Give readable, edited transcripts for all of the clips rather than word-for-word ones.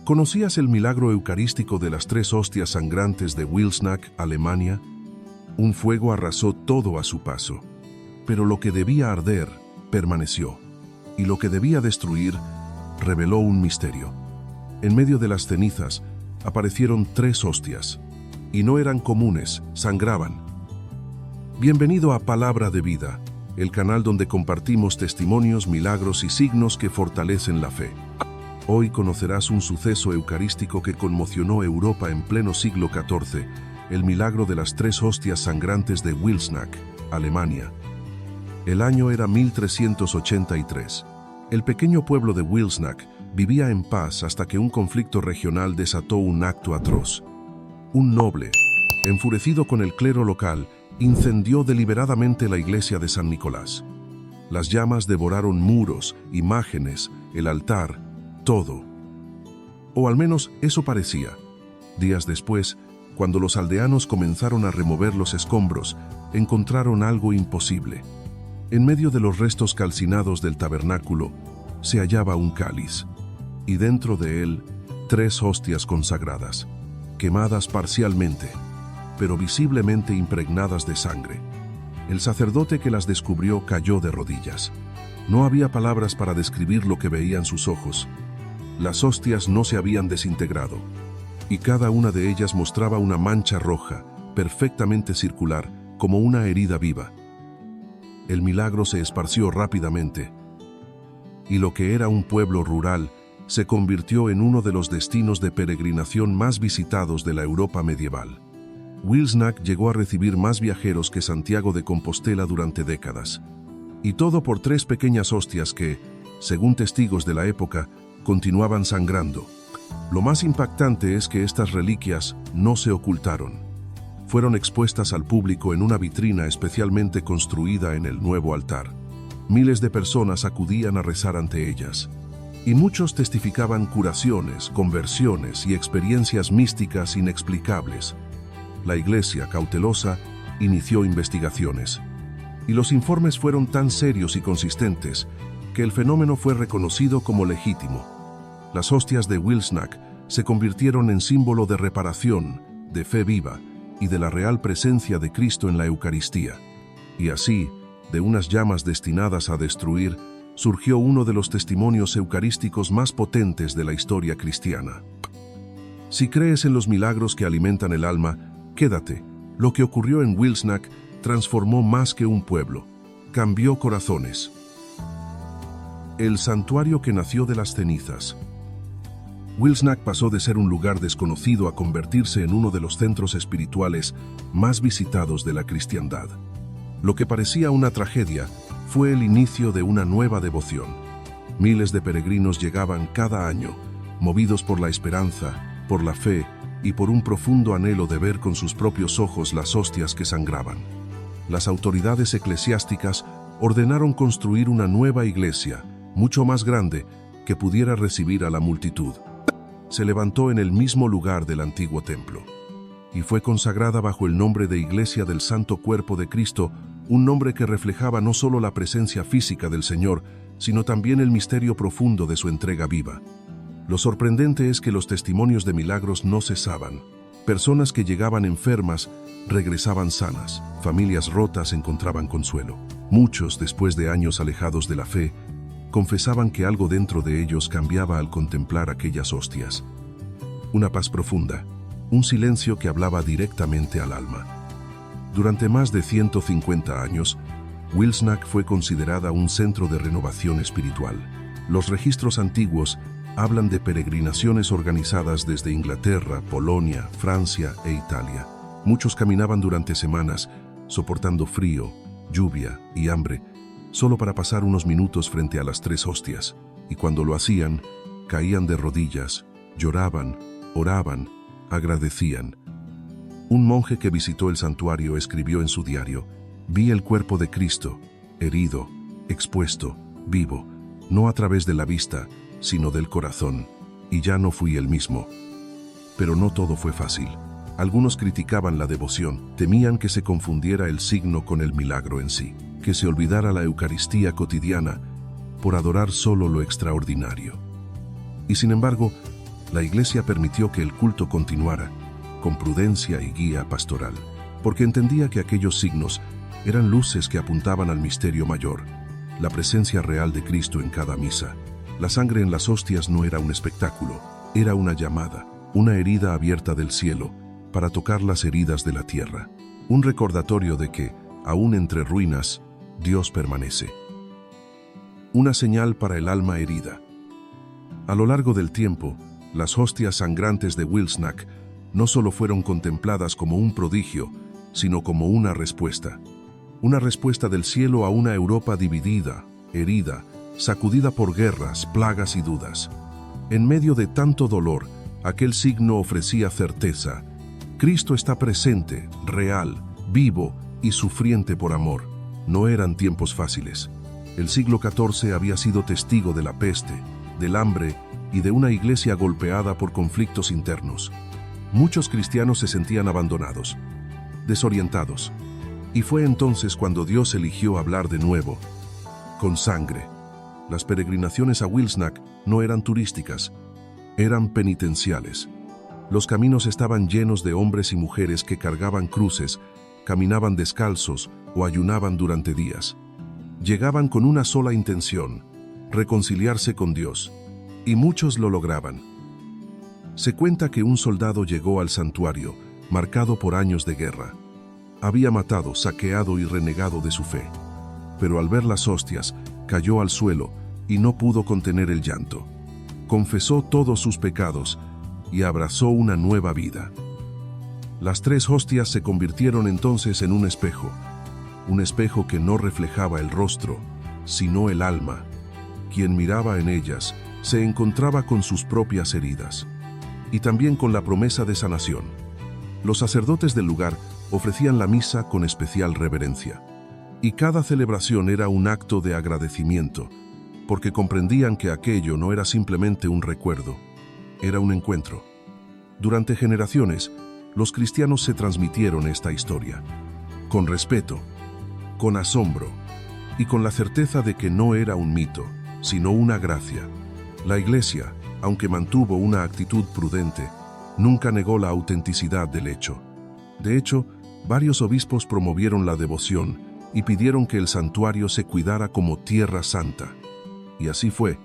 ¿Conocías el milagro eucarístico de las 3 hostias sangrantes de Wilsnack, Alemania? Un fuego arrasó todo a su paso, pero lo que debía arder permaneció, y lo que debía destruir reveló un misterio. En medio de las cenizas aparecieron 3 hostias, y no eran comunes, sangraban. Bienvenido a Palabra de Vida, el canal donde compartimos testimonios, milagros y signos que fortalecen la fe. Hoy conocerás un suceso eucarístico que conmocionó Europa en pleno siglo XIV, el milagro de las 3 hostias sangrantes de Wilsnack, Alemania. El año era 1383. El pequeño pueblo de Wilsnack vivía en paz hasta que un conflicto regional desató un acto atroz. Un noble, enfurecido con el clero local, incendió deliberadamente la iglesia de San Nicolás. Las llamas devoraron muros, imágenes, el altar, todo. O al menos eso parecía. Días después, cuando los aldeanos comenzaron a remover los escombros, encontraron algo imposible. En medio de los restos calcinados del tabernáculo, se hallaba un cáliz, y dentro de él, 3 hostias consagradas, quemadas parcialmente, pero visiblemente impregnadas de sangre. El sacerdote que las descubrió cayó de rodillas. No había palabras para describir lo que veían sus ojos. Las hostias no se habían desintegrado, y cada una de ellas mostraba una mancha roja, perfectamente circular, como una herida viva. El milagro se esparció rápidamente, y lo que era un pueblo rural se convirtió en uno de los destinos de peregrinación más visitados de la Europa medieval. Wilsnack llegó a recibir más viajeros que Santiago de Compostela durante décadas, y todo por 3 pequeñas hostias que, según testigos de la época, continuaban sangrando. Lo más impactante es que estas reliquias no se ocultaron. Fueron expuestas al público en una vitrina especialmente construida en el nuevo altar. Miles de personas acudían a rezar ante ellas, y muchos testificaban curaciones, conversiones y experiencias místicas inexplicables. La iglesia, cautelosa, inició investigaciones, y los informes fueron tan serios y consistentes que el fenómeno fue reconocido como legítimo. Las hostias de Wilsnack se convirtieron en símbolo de reparación, de fe viva y de la real presencia de Cristo en la Eucaristía. Y así, de unas llamas destinadas a destruir, surgió uno de los testimonios eucarísticos más potentes de la historia cristiana. Si crees en los milagros que alimentan el alma, quédate. Lo que ocurrió en Wilsnack transformó más que un pueblo, cambió corazones. El santuario que nació de las cenizas. Wilsnack pasó de ser un lugar desconocido a convertirse en uno de los centros espirituales más visitados de la cristiandad. Lo que parecía una tragedia fue el inicio de una nueva devoción. Miles de peregrinos llegaban cada año, movidos por la esperanza, por la fe y por un profundo anhelo de ver con sus propios ojos las hostias que sangraban. Las autoridades eclesiásticas ordenaron construir una nueva iglesia, mucho más grande, que pudiera recibir a la multitud. Se levantó en el mismo lugar del antiguo templo, y fue consagrada bajo el nombre de Iglesia del Santo Cuerpo de Cristo, un nombre que reflejaba no solo la presencia física del Señor, sino también el misterio profundo de su entrega viva. Lo sorprendente es que los testimonios de milagros no cesaban. Personas que llegaban enfermas regresaban sanas, familias rotas encontraban consuelo. Muchos, después de años alejados de la fe, confesaban que algo dentro de ellos cambiaba al contemplar aquellas hostias. Una paz profunda, un silencio que hablaba directamente al alma. Durante más de 150 años, Wilsnack fue considerada un centro de renovación espiritual. Los registros antiguos hablan de peregrinaciones organizadas desde Inglaterra, Polonia, Francia e Italia. Muchos caminaban durante semanas, soportando frío, lluvia y hambre, solo para pasar unos minutos frente a las 3 hostias, y cuando lo hacían, caían de rodillas, lloraban, oraban, agradecían. Un monje que visitó el santuario escribió en su diario: «Vi el cuerpo de Cristo, herido, expuesto, vivo, no a través de la vista, sino del corazón, y ya no fui el mismo». Pero no todo fue fácil. Algunos criticaban la devoción, temían que se confundiera el signo con el milagro en sí, que se olvidara la Eucaristía cotidiana por adorar solo lo extraordinario. Y sin embargo, la Iglesia permitió que el culto continuara, con prudencia y guía pastoral, porque entendía que aquellos signos eran luces que apuntaban al misterio mayor, la presencia real de Cristo en cada misa. La sangre en las hostias no era un espectáculo, era una llamada, una herida abierta del cielo para tocar las heridas de la tierra, un recordatorio de que, aún entre ruinas, Dios permanece. Una señal para el alma herida. A lo largo del tiempo, las hostias sangrantes de Wilsnack no solo fueron contempladas como un prodigio, sino como una respuesta del cielo a una Europa dividida, herida, sacudida por guerras, plagas y dudas. En medio de tanto dolor, aquel signo ofrecía certeza. Cristo está presente, real, vivo y sufriente por amor. No eran tiempos fáciles. El siglo XIV había sido testigo de la peste, del hambre y de una iglesia golpeada por conflictos internos. Muchos cristianos se sentían abandonados, desorientados. Y fue entonces cuando Dios eligió hablar de nuevo, con sangre. Las peregrinaciones a Wilsnack no eran turísticas, eran penitenciales. Los caminos estaban llenos de hombres y mujeres que cargaban cruces, caminaban descalzos o ayunaban durante días. Llegaban con una sola intención, reconciliarse con Dios, y muchos lo lograban. Se cuenta que un soldado llegó al santuario, marcado por años de guerra. Había matado, saqueado y renegado de su fe. Pero al ver las hostias, cayó al suelo y no pudo contener el llanto. Confesó todos sus pecados y abrazó una nueva vida. Las 3 hostias se convirtieron entonces en un espejo que no reflejaba el rostro, sino el alma. Quien miraba en ellas se encontraba con sus propias heridas y también con la promesa de sanación. Los sacerdotes del lugar ofrecían la misa con especial reverencia, y cada celebración era un acto de agradecimiento, porque comprendían que aquello no era simplemente un recuerdo, era un encuentro. Durante generaciones, los cristianos se transmitieron esta historia, con respeto, con asombro y con la certeza de que no era un mito, sino una gracia. La Iglesia, aunque mantuvo una actitud prudente, nunca negó la autenticidad del hecho. De hecho, varios obispos promovieron la devoción y pidieron que el santuario se cuidara como tierra santa. Y así fue,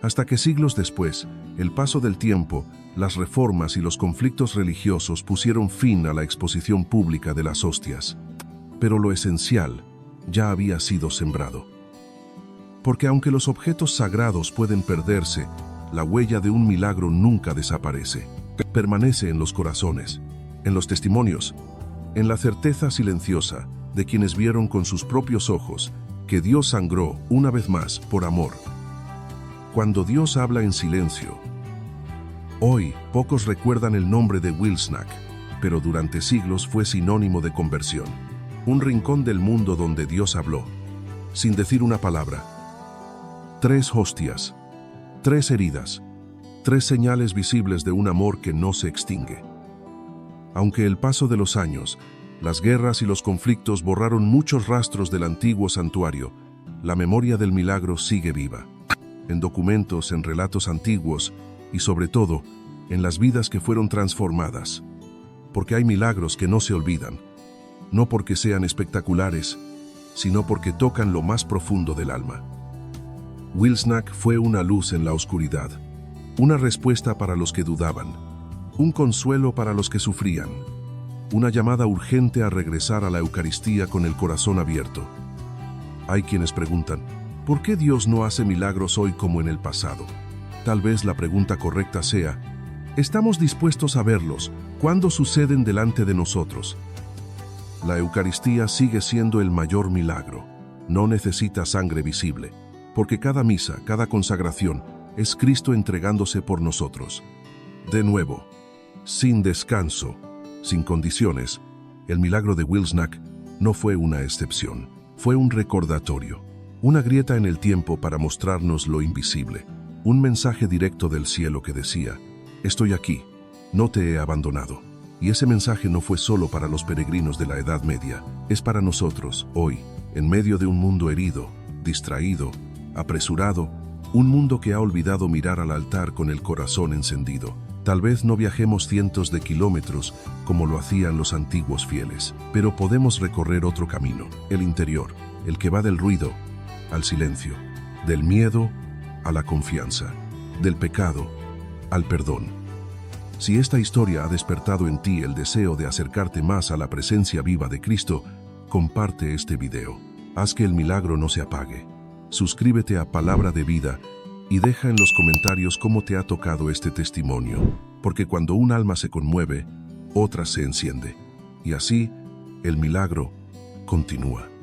hasta que siglos después, el paso del tiempo, las reformas y los conflictos religiosos pusieron fin a la exposición pública de las hostias. Pero lo esencial ya había sido sembrado. Porque aunque los objetos sagrados pueden perderse, la huella de un milagro nunca desaparece. Permanece en los corazones, en los testimonios, en la certeza silenciosa de quienes vieron con sus propios ojos que Dios sangró una vez más por amor. Cuando Dios habla en silencio. Hoy, pocos recuerdan el nombre de Wilsnack, pero durante siglos fue sinónimo de conversión. Un rincón del mundo donde Dios habló, sin decir una palabra. 3 hostias, 3 heridas, 3 señales visibles de un amor que no se extingue. Aunque el paso de los años, las guerras y los conflictos borraron muchos rastros del antiguo santuario, la memoria del milagro sigue viva. En documentos, en relatos antiguos y sobre todo, en las vidas que fueron transformadas. Porque hay milagros que no se olvidan, no porque sean espectaculares, sino porque tocan lo más profundo del alma. Wilsnack fue una luz en la oscuridad, una respuesta para los que dudaban, un consuelo para los que sufrían, una llamada urgente a regresar a la Eucaristía con el corazón abierto. Hay quienes preguntan, ¿por qué Dios no hace milagros hoy como en el pasado? Tal vez la pregunta correcta sea, ¿estamos dispuestos a verlos cuando suceden delante de nosotros? La Eucaristía sigue siendo el mayor milagro. No necesita sangre visible, porque cada misa, cada consagración, es Cristo entregándose por nosotros. De nuevo, sin descanso, sin condiciones, el milagro de Wilsnack no fue una excepción, fue un recordatorio, una grieta en el tiempo para mostrarnos lo invisible, un mensaje directo del cielo que decía, estoy aquí, no te he abandonado. Y ese mensaje no fue solo para los peregrinos de la Edad Media, es para nosotros, hoy, en medio de un mundo herido, distraído, apresurado, un mundo que ha olvidado mirar al altar con el corazón encendido. Tal vez no viajemos cientos de kilómetros como lo hacían los antiguos fieles, pero podemos recorrer otro camino, el interior, el que va del ruido al silencio, del miedo a la confianza, del pecado al perdón. Si esta historia ha despertado en ti el deseo de acercarte más a la presencia viva de Cristo, comparte este video. Haz que el milagro no se apague. Suscríbete a Palabra de Vida y deja en los comentarios cómo te ha tocado este testimonio, porque cuando un alma se conmueve, otra se enciende, y así el milagro continúa.